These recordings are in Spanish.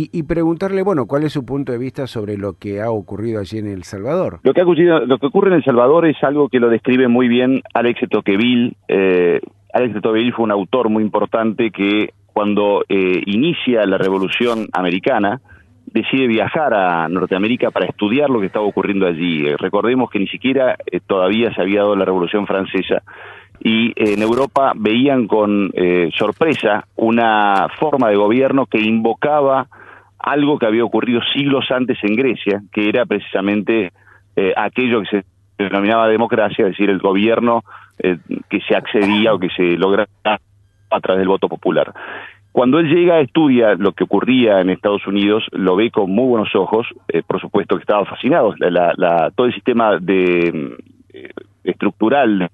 Y preguntarle, bueno, cuál es su punto de vista sobre lo que ha ocurrido allí en El Salvador. Lo que ocurre en El Salvador es algo que lo describe muy bien Alex de Tocqueville. Alex de Tocqueville fue un autor muy importante que cuando inicia la Revolución Americana decide viajar a Norteamérica para estudiar lo que estaba ocurriendo allí. Recordemos que ni siquiera todavía se había dado la Revolución Francesa y en Europa veían con sorpresa una forma de gobierno que invocaba algo que había ocurrido siglos antes en Grecia, que era precisamente aquello que se denominaba democracia, es decir, el gobierno que se accedía o que se lograba a través del voto popular. Cuando él llega, estudia lo que ocurría en Estados Unidos, lo ve con muy buenos ojos, por supuesto que estaba fascinado. Todo el sistema estructural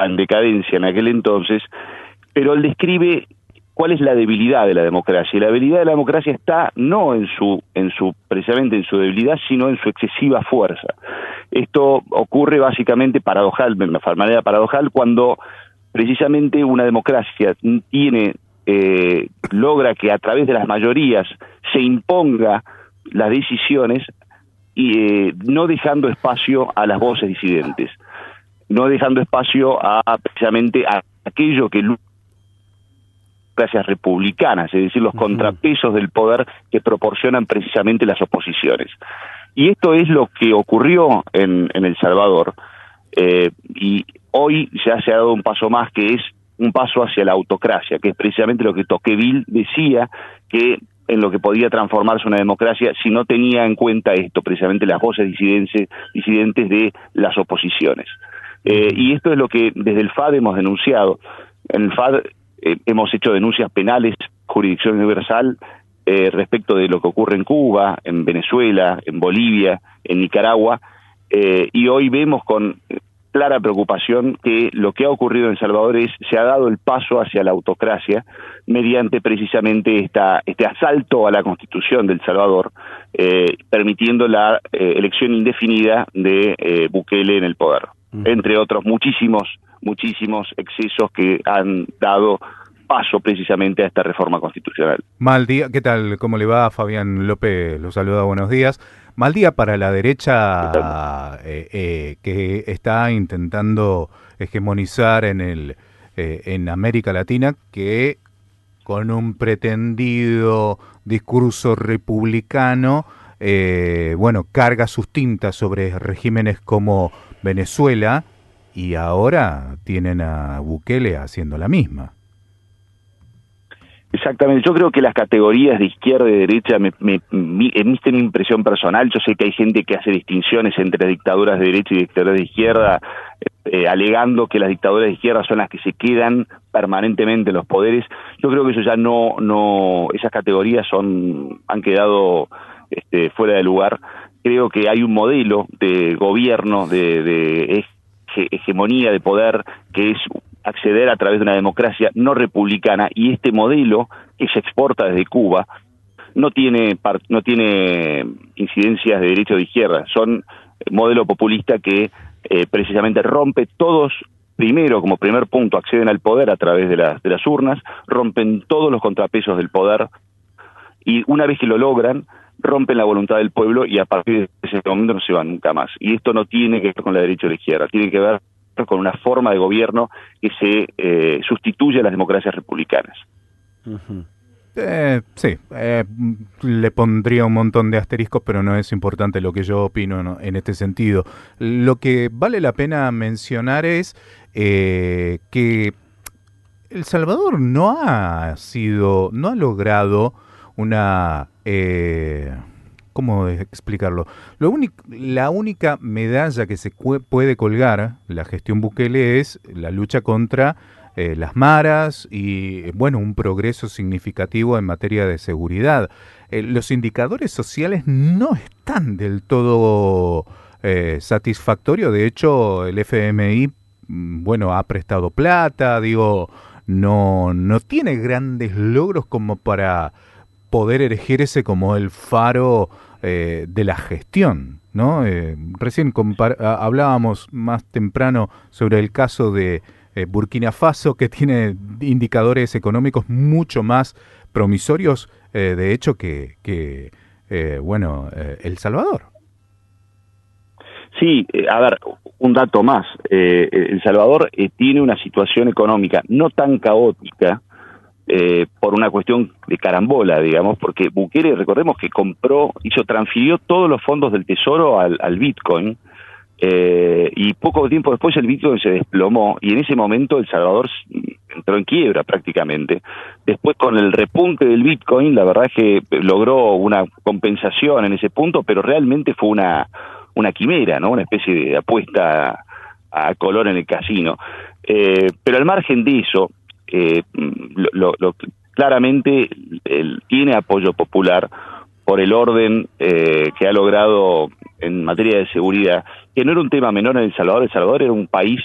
en decadencia en aquel entonces, pero él describe cuál es la debilidad de la democracia. Y la debilidad de la democracia está no precisamente en su debilidad, sino en su excesiva fuerza. Esto ocurre básicamente de manera paradojal, cuando precisamente una democracia logra que a través de las mayorías se imponga las decisiones y no dejando espacio a las voces disidentes, no dejando espacio precisamente a aquello que democracias republicanas, es decir, los contrapesos del poder que proporcionan precisamente las oposiciones. Y esto es lo que ocurrió en El Salvador, y hoy ya se ha dado un paso más, que es un paso hacia la autocracia, que es precisamente lo que Tocqueville decía, que en lo que podía transformarse una democracia si no tenía en cuenta esto, precisamente las voces disidentes de las oposiciones. Y esto es lo que desde el FAD hemos denunciado. En el FAD hemos hecho denuncias penales, jurisdicción universal, respecto de lo que ocurre en Cuba, en Venezuela, en Bolivia, en Nicaragua, y hoy vemos con clara preocupación que lo que ha ocurrido en El Salvador se ha dado el paso hacia la autocracia mediante precisamente este asalto a la Constitución de El Salvador, permitiendo la elección indefinida de Bukele en el poder, entre otros muchísimos excesos que han dado paso precisamente a esta reforma constitucional. Mal día, ¿qué tal? ¿Cómo le va? Fabián López lo saluda, buenos días. Mal día para la derecha que está intentando hegemonizar en América Latina, que con un pretendido discurso republicano, carga sus tintas sobre regímenes como Venezuela, y ahora tienen a Bukele haciendo la misma. Exactamente, yo creo que las categorías de izquierda y derecha emiten mi impresión personal. Yo sé que hay gente que hace distinciones entre dictaduras de derecha y dictaduras de izquierda, alegando que las dictaduras de izquierda son las que se quedan permanentemente en los poderes. Yo creo que eso ya esas categorías han quedado fuera de lugar. Creo que hay un modelo de gobierno, de hegemonía de poder, que es acceder a través de una democracia no republicana, y este modelo que se exporta desde Cuba no tiene incidencias de derecha o de izquierda. Son modelo populista que precisamente rompe todos. Primero, como primer punto, acceden al poder a través de las urnas, rompen todos los contrapesos del poder, y una vez que lo logran, rompen la voluntad del pueblo, y a partir de ese momento no se van nunca más. Y esto no tiene que ver con la derecha o la izquierda, tiene que ver con una forma de gobierno que se sustituye a las democracias republicanas. Le pondría un montón de asteriscos, pero no es importante lo que yo opino en este sentido. Lo que vale la pena mencionar es que El Salvador no ha logrado una... ¿cómo explicarlo? La única medalla que se puede colgar la gestión Bukele es la lucha contra las maras y, un progreso significativo en materia de seguridad. Los indicadores sociales no están del todo satisfactorios. De hecho, el FMI, ha prestado plata, no tiene grandes logros como para poder erigirse como el faro de la gestión, ¿no? Recién hablábamos más temprano sobre el caso de Burkina Faso, que tiene indicadores económicos mucho más promisorios, de hecho, El Salvador. Sí, a ver, un dato más. El Salvador tiene una situación económica no tan caótica por una cuestión de carambola, digamos, porque Bukele, recordemos que transfirió todos los fondos del Tesoro al Bitcoin, y poco tiempo después el Bitcoin se desplomó y en ese momento El Salvador entró en quiebra prácticamente. Después, con el repunte del Bitcoin, la verdad es que logró una compensación en ese punto, pero realmente fue una quimera, ¿no? Una especie de apuesta a color en el casino. Pero al margen de eso, claramente él tiene apoyo popular por el orden que ha logrado en materia de seguridad, que no era un tema menor en El Salvador. El Salvador era un país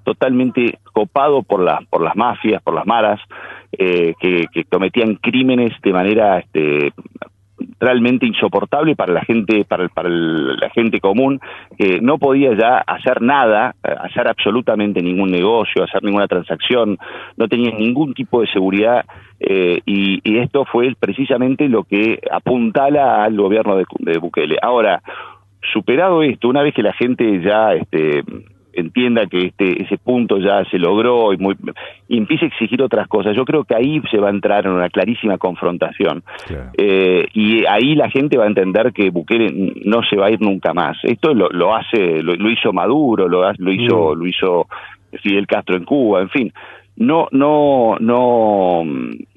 totalmente copado por las mafias, por las maras, que cometían crímenes de manera realmente insoportable para la gente, la gente común, que no podía ya hacer nada, hacer absolutamente ningún negocio, hacer ninguna transacción, no tenía ningún tipo de seguridad, y esto fue precisamente lo que apuntala al gobierno de Bukele. Ahora, superado esto, una vez que la gente ya entienda que ese punto ya se logró y empiece a exigir otras cosas, yo creo que ahí se va a entrar en una clarísima confrontación. Claro. Y ahí la gente va a entender que Bukele no se va a ir nunca más. Esto lo hizo Maduro, lo hizo Fidel Castro en Cuba, en fin. No,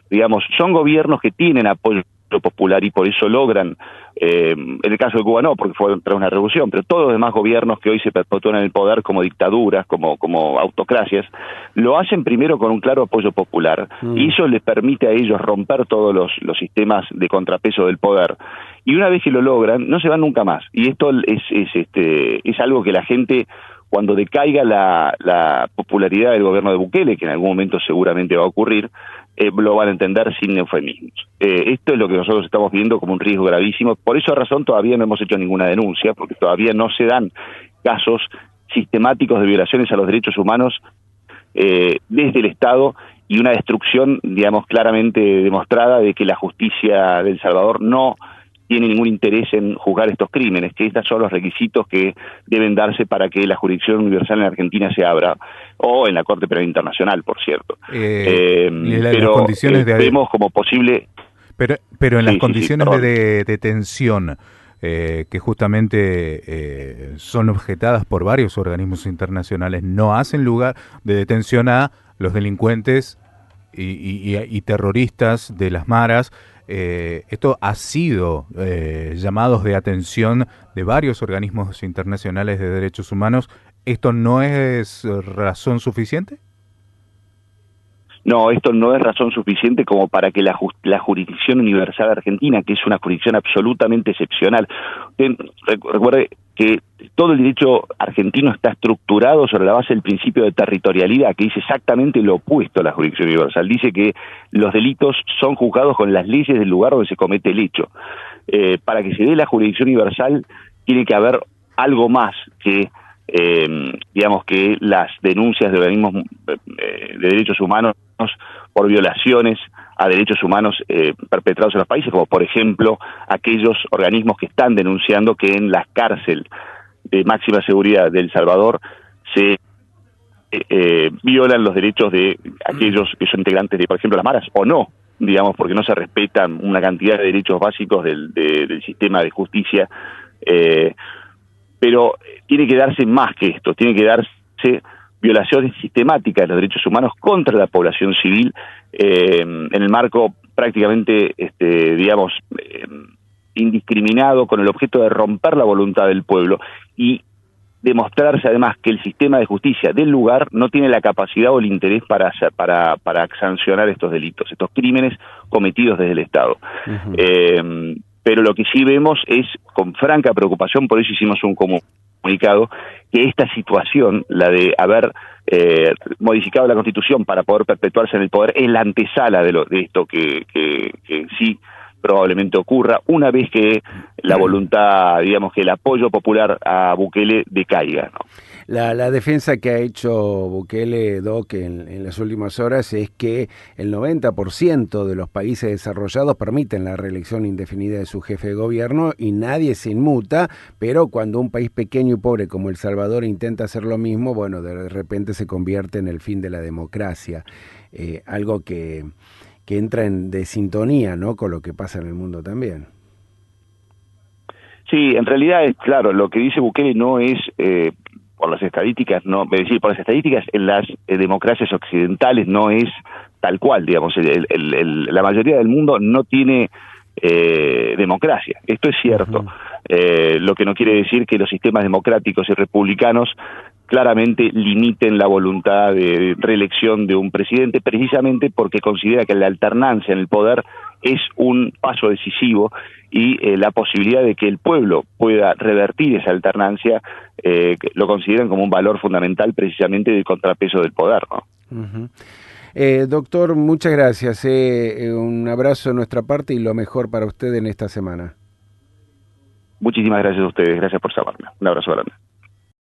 digamos, son gobiernos que tienen apoyo popular y por eso logran, en el caso de Cuba no, porque fue tras una revolución, pero todos los demás gobiernos que hoy se perpetúan en el poder como dictaduras, como autocracias, lo hacen primero con un claro apoyo popular, y eso les permite a ellos romper todos los sistemas de contrapeso del poder, y una vez que lo logran, no se van nunca más, y esto es algo que la gente, cuando decaiga la popularidad del gobierno de Bukele, que en algún momento seguramente va a ocurrir, lo van a entender sin eufemismos. Esto es lo que nosotros estamos viendo como un riesgo gravísimo. Por esa razón todavía no hemos hecho ninguna denuncia, porque todavía no se dan casos sistemáticos de violaciones a los derechos humanos desde el Estado, y una destrucción, digamos, claramente demostrada de que la justicia de El Salvador no tiene ningún interés en juzgar estos crímenes, que estos son los requisitos que deben darse para que la jurisdicción universal en Argentina se abra, o en la Corte Penal Internacional, por cierto. Pero vemos como posible... Pero en las condiciones de detención, que justamente son objetadas por varios organismos internacionales, no hacen lugar de detención a los delincuentes y terroristas de las maras. Esto ha sido llamados de atención de varios organismos internacionales de derechos humanos. ¿Esto no es razón suficiente? No, esto no es razón suficiente como para que la jurisdicción universal argentina, que es una jurisdicción absolutamente excepcional, recuerde que todo el derecho argentino está estructurado sobre la base del principio de territorialidad, que dice exactamente lo opuesto a la jurisdicción universal. Dice que los delitos son juzgados con las leyes del lugar donde se comete el hecho. Para que se dé la jurisdicción universal tiene que haber algo más que digamos que las denuncias de organismos de derechos humanos por violaciones a derechos humanos perpetrados en los países, como por ejemplo aquellos organismos que están denunciando que en la cárcel de máxima seguridad de El Salvador se violan los derechos de aquellos que son integrantes de, por ejemplo, las maras, o no, digamos, porque no se respetan una cantidad de derechos básicos del sistema de justicia, pero tiene que darse más que esto, tiene que darse violaciones sistemáticas de los derechos humanos contra la población civil, en el marco prácticamente, digamos, indiscriminado, con el objeto de romper la voluntad del pueblo, y demostrarse además que el sistema de justicia del lugar no tiene la capacidad o el interés para sancionar estos delitos, estos crímenes cometidos desde el Estado. Pero lo que sí vemos es, con franca preocupación, por eso hicimos un comunicado, que esta situación, la de haber modificado la Constitución para poder perpetuarse en el poder, es la antesala de esto que sí probablemente ocurra una vez que la voluntad, digamos, que el apoyo popular a Bukele decaiga, ¿no? La defensa que ha hecho Bukele, Doc, en las últimas horas es que el 90% de los países desarrollados permiten la reelección indefinida de su jefe de gobierno y nadie se inmuta, pero cuando un país pequeño y pobre como El Salvador intenta hacer lo mismo, bueno, de repente se convierte en el fin de la democracia. Algo que entra en desintonía, ¿no?, con lo que pasa en el mundo también. Sí, en realidad es claro, lo que dice Bukele no es, por las estadísticas, no, es decir, por las estadísticas en las democracias occidentales no es tal cual, digamos, la mayoría del mundo no tiene democracia, esto es cierto, lo que no quiere decir que los sistemas democráticos y republicanos claramente limiten la voluntad de reelección de un presidente, precisamente porque considera que la alternancia en el poder es un paso decisivo y la posibilidad de que el pueblo pueda revertir esa alternancia lo consideran como un valor fundamental precisamente del contrapeso del poder, ¿no? Doctor, muchas gracias. Un abrazo de nuestra parte y lo mejor para usted en esta semana. Muchísimas gracias a ustedes, gracias por llamarme. Un abrazo grande.